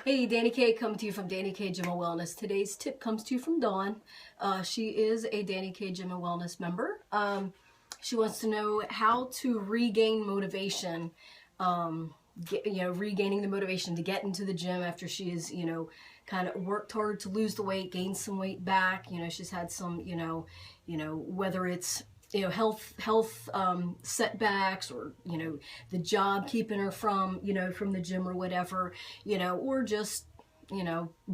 Hey, Dani K coming to you from Dani K Gym and Wellness. Today's tip comes to you from Dawn. She is a Dani K Gym and Wellness member. She wants to know how to regain motivation, regaining the motivation to get into the gym after she is, kind of worked hard to lose the weight, gain some weight back. She's had some, whether it's health setbacks, or the job keeping her from the gym or whatever, or just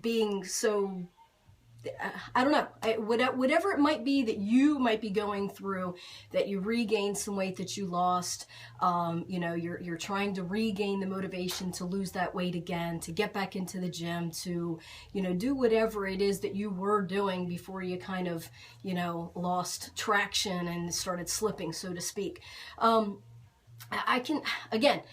being so, I don't know, whatever it might be that you might be going through, that you regain some weight that you lost. You're trying to regain the motivation to lose that weight again, to get back into the gym, to do whatever it is that you were doing before you kind of lost traction and started slipping, so to speak. I can, again,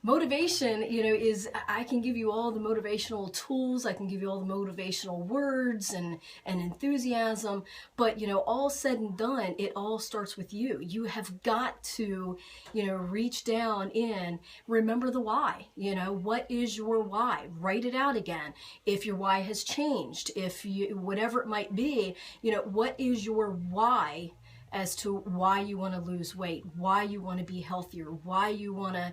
motivation, is, I can give you all the motivational tools, I can give you all the motivational words and enthusiasm, but, all said and done, it all starts with you. You have got to, reach down in, remember the why. What is your why? Write it out again. If your why has changed, if you, whatever it might be, what is your why as to why you want to lose weight, why you want to be healthier, why you want to,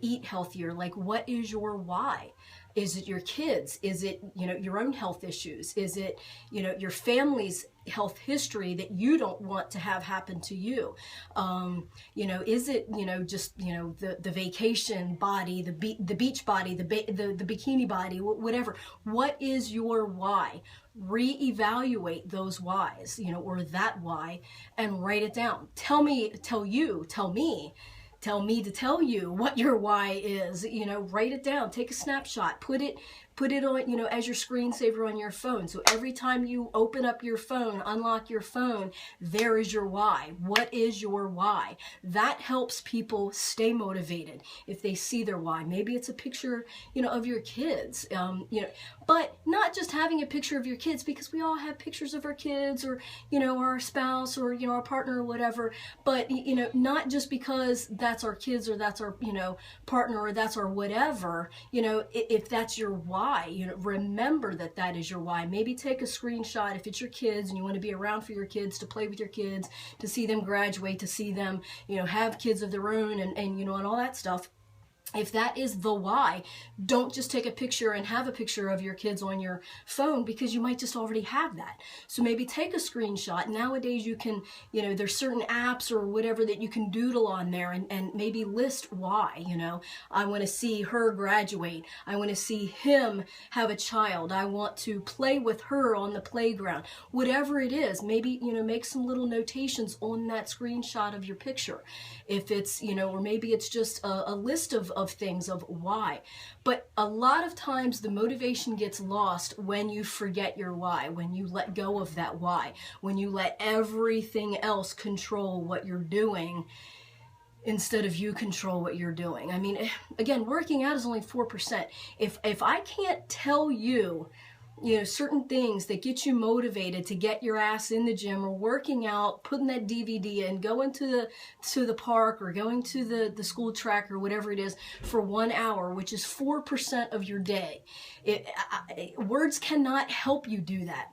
eat healthier. Like, what is your why? Is it your kids? Is it, your own health issues? Is it, your family's health history that you don't want to have happen to you? Is it, just, the vacation body, the beach body, the bikini body, whatever. What is your why? Reevaluate those whys, or that why, and write it down. Tell me to tell you what your why is. Write it down, take a snapshot, put it on, as your screensaver on your phone. So every time you open up your phone, unlock your phone, there is your why. What is your why? That helps people stay motivated if they see their why. Maybe it's a picture, of your kids, but not just having a picture of your kids, because we all have pictures of our kids, or, our spouse, or, our partner, or whatever. But, not just because that's our kids, or that's our, partner, or that's our whatever, if that's your why. Remember that is your why. Maybe take a screenshot if it's your kids and you want to be around for your kids, to play with your kids, to see them graduate, to see them, have kids of their own, and all that stuff. If that is the why, don't just take a picture and have a picture of your kids on your phone, because you might just already have that. So maybe take a screenshot. Nowadays you can, there's certain apps or whatever that you can doodle on there, and maybe list why. I want to see her graduate. I want to see him have a child. I want to play with her on the playground. Whatever it is, maybe, make some little notations on that screenshot of your picture. If it's, or maybe it's just a list of things of why. But a lot of times the motivation gets lost when you forget your why, when you let go of that why, when you let everything else control what you're doing instead of you control what you're doing. I mean, again, working out is only 4%. If I can't tell you, certain things that get you motivated to get your ass in the gym, or working out, putting that DVD in, going to the park, or going to the school track, or whatever it is, for 1 hour, which is 4% of your day. Words cannot help you do that.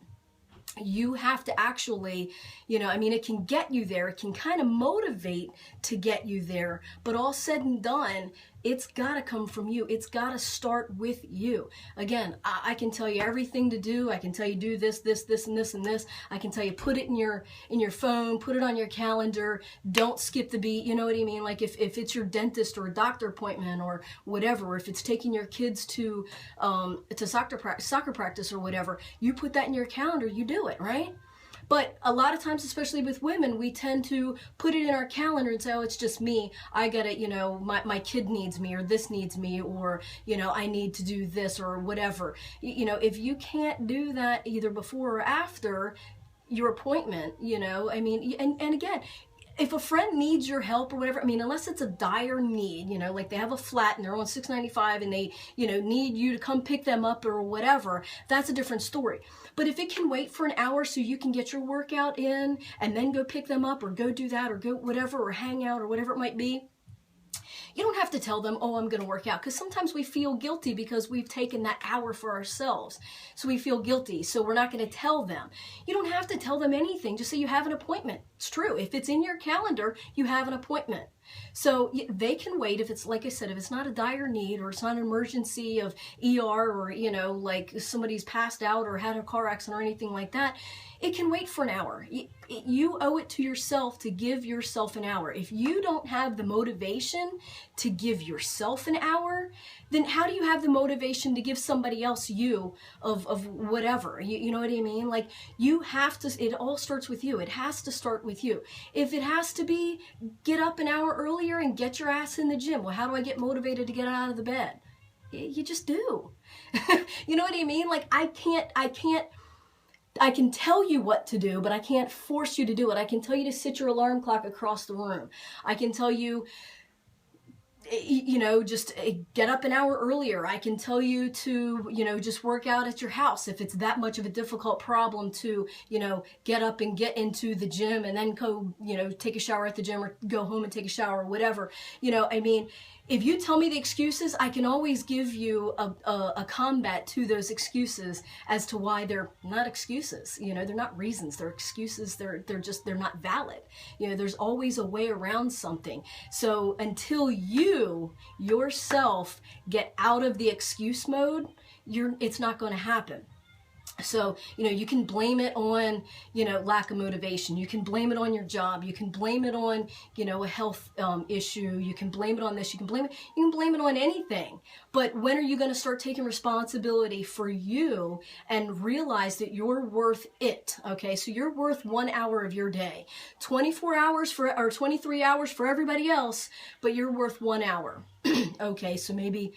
You have to actually, it can get you there. It can kind of motivate to get you there. But all said and done, it's got to come from you. It's got to start with you. Again, I can tell you everything to do. I can tell you do this, this, this, and this, and this. I can tell you put it in your phone, put it on your calendar. Don't skip the beat. You know what I mean? Like if it's your dentist or a doctor appointment or whatever, if it's taking your kids to soccer practice or whatever, you put that in your calendar. You do it, right? But a lot of times, especially with women, we tend to put it in our calendar and say, oh, it's just me. I got to, my kid needs me, or this needs me, or, I need to do this, or whatever. If you can't do that either before or after your appointment, and again, if a friend needs your help or whatever, unless it's a dire need, like they have a flat and they're on $6.95 and they, need you to come pick them up or whatever, that's a different story. But if it can wait for an hour so you can get your workout in and then go pick them up, or go do that, or go whatever, or hang out, or whatever it might be, You don't have to tell them, oh, I'm going to work out, because sometimes we feel guilty because we've taken that hour for ourselves. So we feel guilty. So we're not going to tell them. You don't have to tell them anything. Just say you have an appointment. It's true. If it's in your calendar, you have an appointment. So they can wait if it's, like I said, if it's not a dire need or it's not an emergency of ER or, you know, like somebody's passed out or had a car accident or anything like that, it can wait for an hour. You owe it to yourself to give yourself an hour. If you don't have the motivation to give yourself an hour, then how do you have the motivation to give somebody else you of whatever? You know what I mean? Like, you have to, it all starts with you. It has to start with you. If it has to be, get up an hour earlier and get your ass in the gym. Well, how do I get motivated to get out of the bed? You just do. You know what I mean? Like, I can tell you what to do, but I can't force you to do it. I can tell you to sit your alarm clock across the room. I can tell you, you know, just get up an hour earlier. I can tell you to, you know, just work out at your house if it's that much of a difficult problem to, you know, get up and get into the gym and then go, you know, take a shower at the gym or go home and take a shower or whatever. You know, I mean, if you tell me the excuses, I can always give you a combat to those excuses as to why they're not excuses. You know, they're not reasons. They're excuses. They're not valid. You know, there's always a way around something. So until you yourself get out of the excuse mode, it's not going to happen. So, you know, you can blame it on, you know, lack of motivation. You can blame it on your job. You can blame it on, you know, a health issue. You can blame it on this. You can blame it on anything. But when are you going to start taking responsibility for you and realize that you're worth it? Okay, so you're worth 1 hour of your day. 24 hours or 23 hours for everybody else, but you're worth 1 hour. Okay, so maybe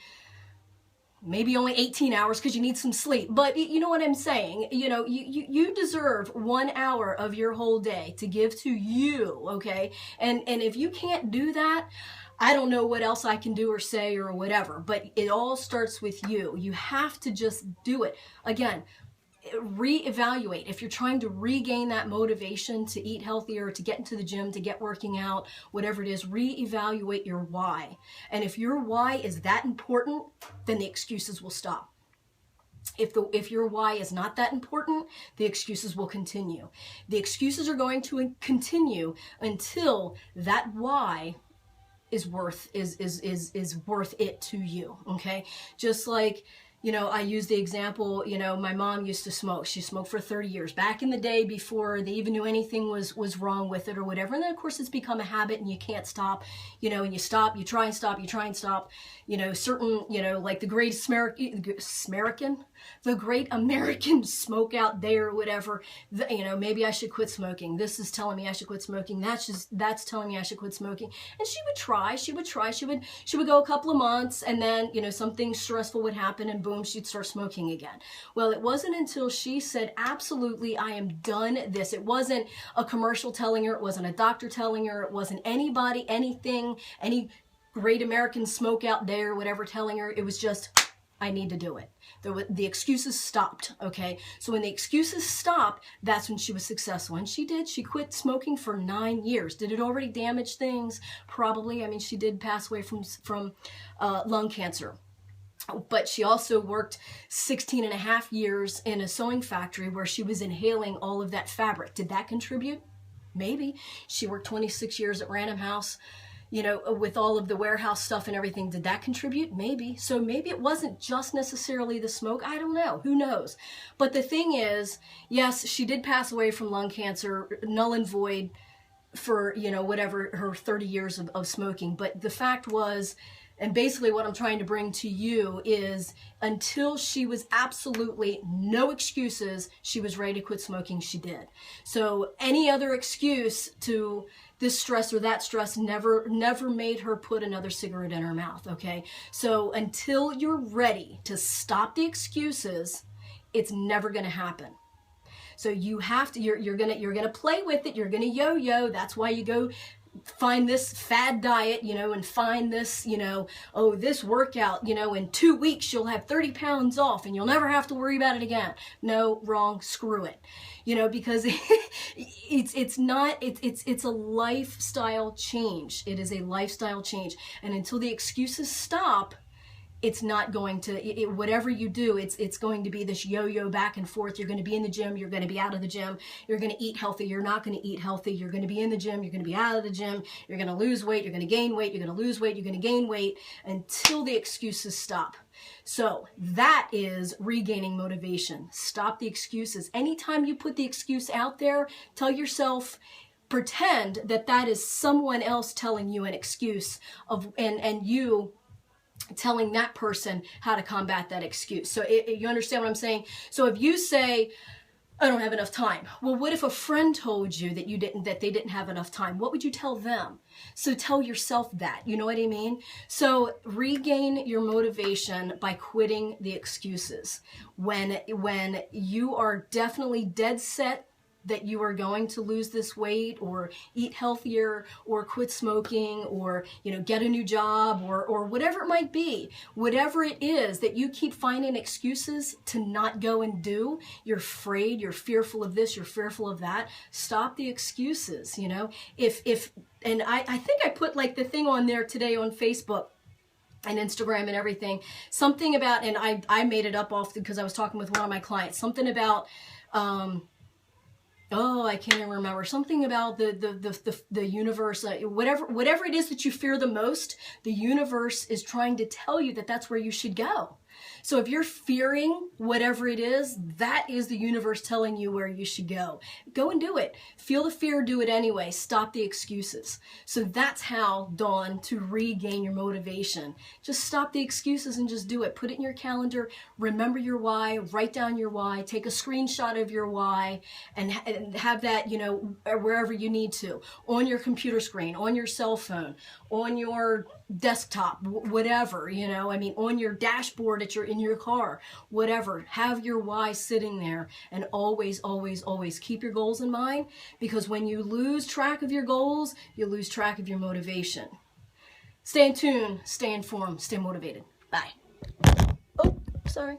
only 18 hours because you need some sleep. But you know what I'm saying? You know, you deserve 1 hour of your whole day to give to you, okay? And if you can't do that, I don't know what else I can do or say or whatever. But it all starts with you. You have to just do it. Again, reevaluate. If you're trying to regain that motivation to eat healthier, to get into the gym, to get working out, whatever it is, reevaluate your why. And if your why is that important, then the excuses will stop. If your why is not that important, the excuses will continue. The excuses are going to continue until that why is worth it to you. Okay? Just like, you know, I use the example, you know, my mom used to smoke. She smoked for 30 years. Back in the day before they even knew anything was wrong with it or whatever. And then, of course, it's become a habit and you can't stop, you know, and you stop, you try and stop, you try and stop. You know, certain, you know, like the great American smoke out there or whatever, you know, maybe I should quit smoking. This is telling me I should quit smoking. That's telling me I should quit smoking. And she would try, she would go a couple of months and then, you know, something stressful would happen and boom, she'd start smoking again. Well, it wasn't until she said, absolutely, I am done this. It wasn't a commercial telling her, it wasn't a doctor telling her, it wasn't anybody, anything, any great American smoke out there, whatever telling her. It was just, I need to do it. The excuses stopped, okay? So when the excuses stopped, that's when she was successful. And she did. She quit smoking for 9 years. Did it already damage things? Probably. I mean, she did pass away from lung cancer. But she also worked 16 and a half years in a sewing factory where she was inhaling all of that fabric. Did that contribute? Maybe. She worked 26 years at Random House, you know, with all of the warehouse stuff and everything. Did that contribute? Maybe. So maybe it wasn't just necessarily the smoke. I don't know. Who knows? But the thing is, yes, she did pass away from lung cancer, null and void for, you know, whatever, her 30 years of smoking. But the fact was, and basically what I'm trying to bring to you is, until she was absolutely no excuses, she was ready to quit smoking, she did. So any other excuse to this stress or that stress never made her put another cigarette in her mouth, okay? So until you're ready to stop the excuses, it's never going to happen. So you have to, you're gonna play with it. You're gonna yo-yo. That's why you go find this fad diet, you know, and find this, you know, oh, this workout, you know, in 2 weeks you'll have 30 pounds off and you'll never have to worry about it again. No, wrong, screw it. You know, because it's a lifestyle change. It is a lifestyle change. And until the excuses stop, it's not going to, whatever you do, it's going to be this yo-yo back and forth. You're going to be in the gym, you're going to be out of the gym, you're going to eat healthy, you're not going to eat healthy, you're going to be in the gym, you're going to be out of the gym, you're going to lose weight, you're going to gain weight, you're going to lose weight, you're going to gain weight until the excuses stop. So that is regaining motivation. Stop the excuses. Anytime you put the excuse out there, tell yourself, pretend that that is someone else telling you an excuse of, and you telling that person how to combat that excuse. So you understand what I'm saying? So if you say, I don't have enough time. Well, what if a friend told you that they didn't have enough time? What would you tell them? So tell yourself that, you know what I mean? So regain your motivation by quitting the excuses. When you are definitely dead set that you are going to lose this weight or eat healthier or quit smoking or, you know, get a new job or whatever it might be, whatever it is that you keep finding excuses to not go and do, you're afraid, you're fearful of this, you're fearful of that, stop the excuses, you know? And I think I put like the thing on there today on Facebook and Instagram and everything, something about, and I made it up off because I was talking with one of my clients, something about, oh, I can't even remember. Something about the universe, whatever it is that you fear the most, the universe is trying to tell you that that's where you should go. So if you're fearing whatever it is, that is the universe telling you where you should go. Go and do it. Feel the fear, do it anyway. Stop the excuses. So that's how, Dawn, to regain your motivation. Just stop the excuses and just do it. Put it in your calendar. Remember your why. Write down your why. Take a screenshot of your why and have that, you know, wherever you need to. On your computer screen, on your cell phone, on your desktop, whatever, you know, I mean, on your dashboard in your car, whatever. Have your why sitting there, and always, always, always keep your goals in mind, because when you lose track of your goals, you lose track of your motivation. Stay in tune, stay informed, stay motivated. Bye. Oh, sorry.